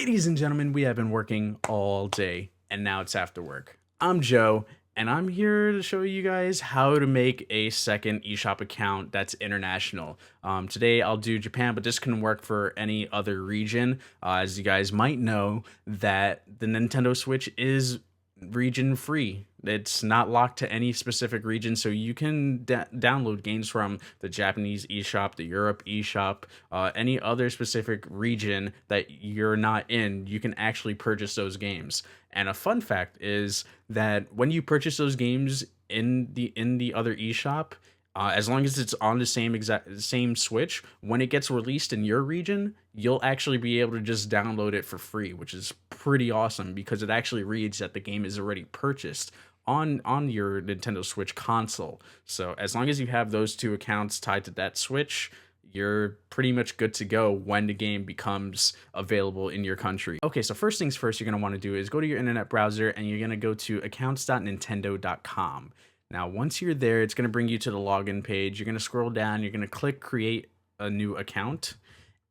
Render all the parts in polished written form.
Ladies and gentlemen, we have been working all day and now it's after work. I'm Joe and I'm here to show you guys how to make a second eShop account that's international. Today I'll do Japan, but this can work for any other region. As you guys might know, that the Nintendo Switch is region free. It's not locked to any specific region, so you can download games from the Japanese eShop, the Europe eShop, any other specific region that you're not in. You can actually purchase those games. And a fun fact is that when you purchase those games in the other eShop, as long as it's on the same Switch, when it gets released in your region, you'll actually be able to just download it for free, which is pretty awesome because it actually reads that the game is already purchased on your Nintendo Switch console. So as long as you have those two accounts tied to that Switch, you're pretty much good to go when the game becomes available in your country. Okay, so first things first, you're going to want to do is go to your internet browser and you're going to go to accounts.nintendo.com. Now, once you're there, it's going to bring you to the login page. You're going to scroll down. You're going to click create a new account.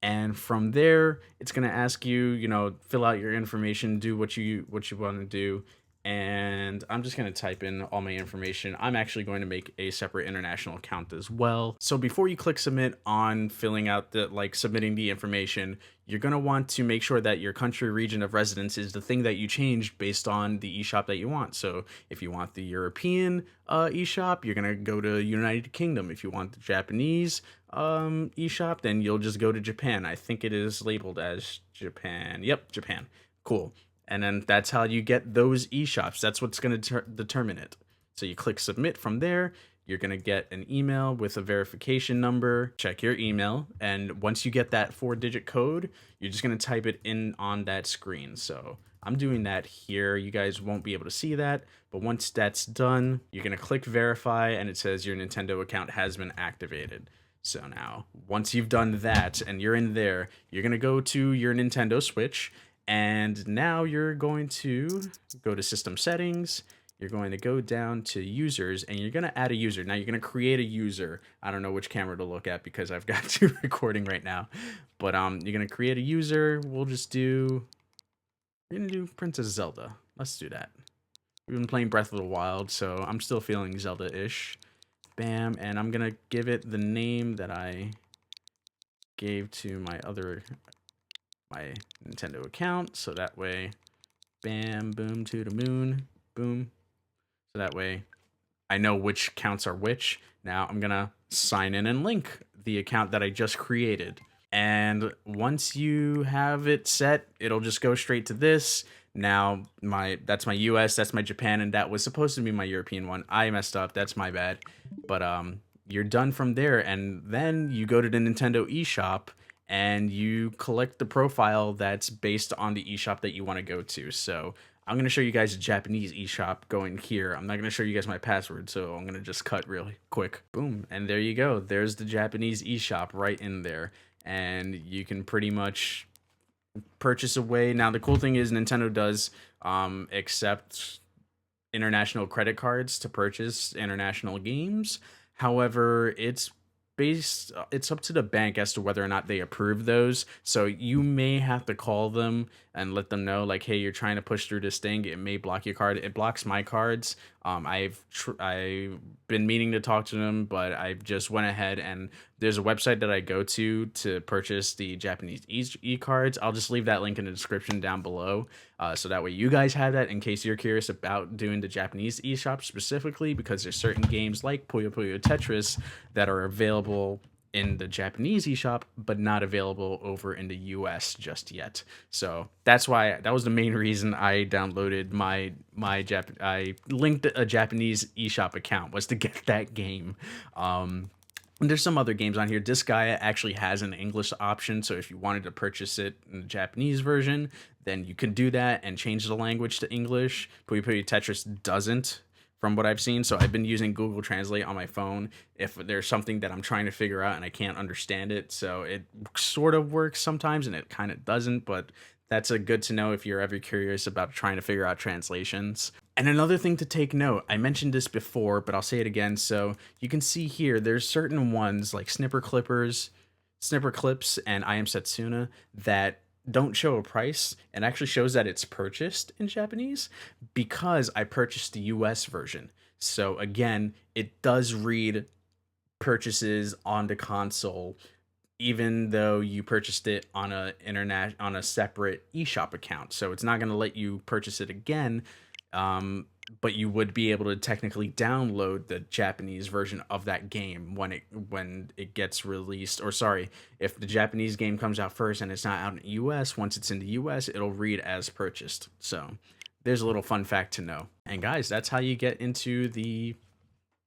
And from there, it's going to ask you, fill out your information, do what you want to do. And I'm just going to type in all my information. I'm actually going to make a separate international account as well. So before you click submit on filling out submitting the information, you're going to want to make sure that your country region of residence is the thing that you changed based on the eShop that you want. So if you want the European eShop, you're going to go to United Kingdom. If you want the Japanese eShop, then you'll just go to Japan. I think it is labeled as Japan. Yep, Japan. Cool. And then that's how you get those eShops. That's what's going to determine it. So you click submit from there. You're going to get an email with a verification number. Check your email. And once you get that 4-digit code, you're just going to type it in on that screen. So I'm doing that here. You guys won't be able to see that. But once that's done, you're going to click verify and it says your Nintendo account has been activated. So now, once you've done that and you're in there, you're going to go to your Nintendo Switch. And now you're going to go to system settings. You're going to go down to users and you're going to add a user. Now you're going to create a user. I don't know which camera to look at because I've got two recording right now. But you're going to create a user. We're going to do Princess Zelda. Let's do that. We've been playing Breath of the Wild, so I'm still feeling Zelda-ish. Bam. And I'm going to give it the name that I gave to my Nintendo account, so that way, bam, boom, to the moon, boom. So that way, I know which accounts are which. Now I'm gonna sign in and link the account that I just created. And once you have it set, it'll just go straight to this. Now that's my US, that's my Japan, and that was supposed to be my European one. I messed up. That's my bad. But you're done from there, and then you go to the Nintendo eShop. And you collect the profile that's based on the eShop that you want to go to. So I'm going to show you guys a Japanese eShop going here. I'm not going to show you guys my password, so I'm going to just cut really quick. Boom. And there you go. There's the Japanese eShop right in there. And you can pretty much purchase away. Now, the cool thing is Nintendo does accept international credit cards to purchase international games. However, it's up to the bank as to whether or not they approve those. So you may have to call them and let them know, like, hey, you're trying to push through this thing. It may block your card. It blocks my cards. I've been meaning to talk to them, but I just went ahead and there's a website that I go to purchase the Japanese e-cards. I'll just leave that link in the description down below. So that way you guys have that in case you're curious about doing the Japanese eShop specifically, because there's certain games like Puyo Puyo Tetris that are available in the Japanese eShop, but not available over in the US just yet. So that was the main reason I downloaded I linked a Japanese eShop account, was to get that game. And there's some other games on here. Disgaea actually has an English option, so if you wanted to purchase it in the Japanese version, then you can do that and change the language to English. Puyo Puyo Tetris doesn't, from what I've seen, so I've been using Google Translate on my phone if there's something that I'm trying to figure out and I can't understand it. So it sort of works sometimes and it kind of doesn't, but that's a good to know if you're ever curious about trying to figure out translations. And another thing to take note, I mentioned this before, but I'll say it again. So you can see here, there's certain ones like Snipper Clips, and I Am Setsuna that don't show a price. It actually shows that it's purchased in Japanese because I purchased the US version. So again, it does read purchases on the console even though you purchased it on a separate eShop account. So it's not going to let you purchase it again. But you would be able to technically download the Japanese version of that game when it gets released. Or sorry, if the Japanese game comes out first and it's not out in the US, once it's in the US, it'll read as purchased. So there's a little fun fact to know. And guys, that's how you get into the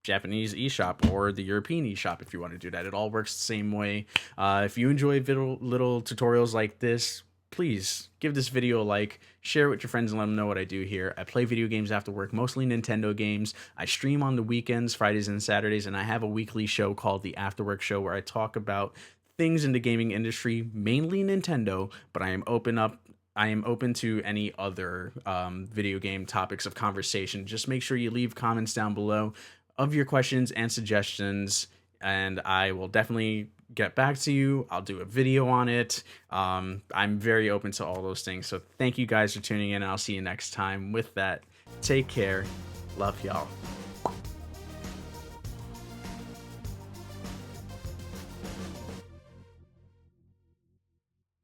Japanese eShop or the European eShop if you want to do that. It all works the same way. If you enjoy little tutorials like this, please give this video a like, share it with your friends, and let them know what I do here. I play video games after work, mostly Nintendo games. I stream on the weekends, Fridays and Saturdays, and I have a weekly show called the Afterwork Show where I talk about things in the gaming industry, mainly Nintendo, but I am open to any other video game topics of conversation. Just make sure you leave comments down below of your questions and suggestions, and I will definitely get back to you. I'll do a video on it. I'm very open to all those things. So thank you guys for tuning in, and I'll see you next time. With that, take care. Love y'all.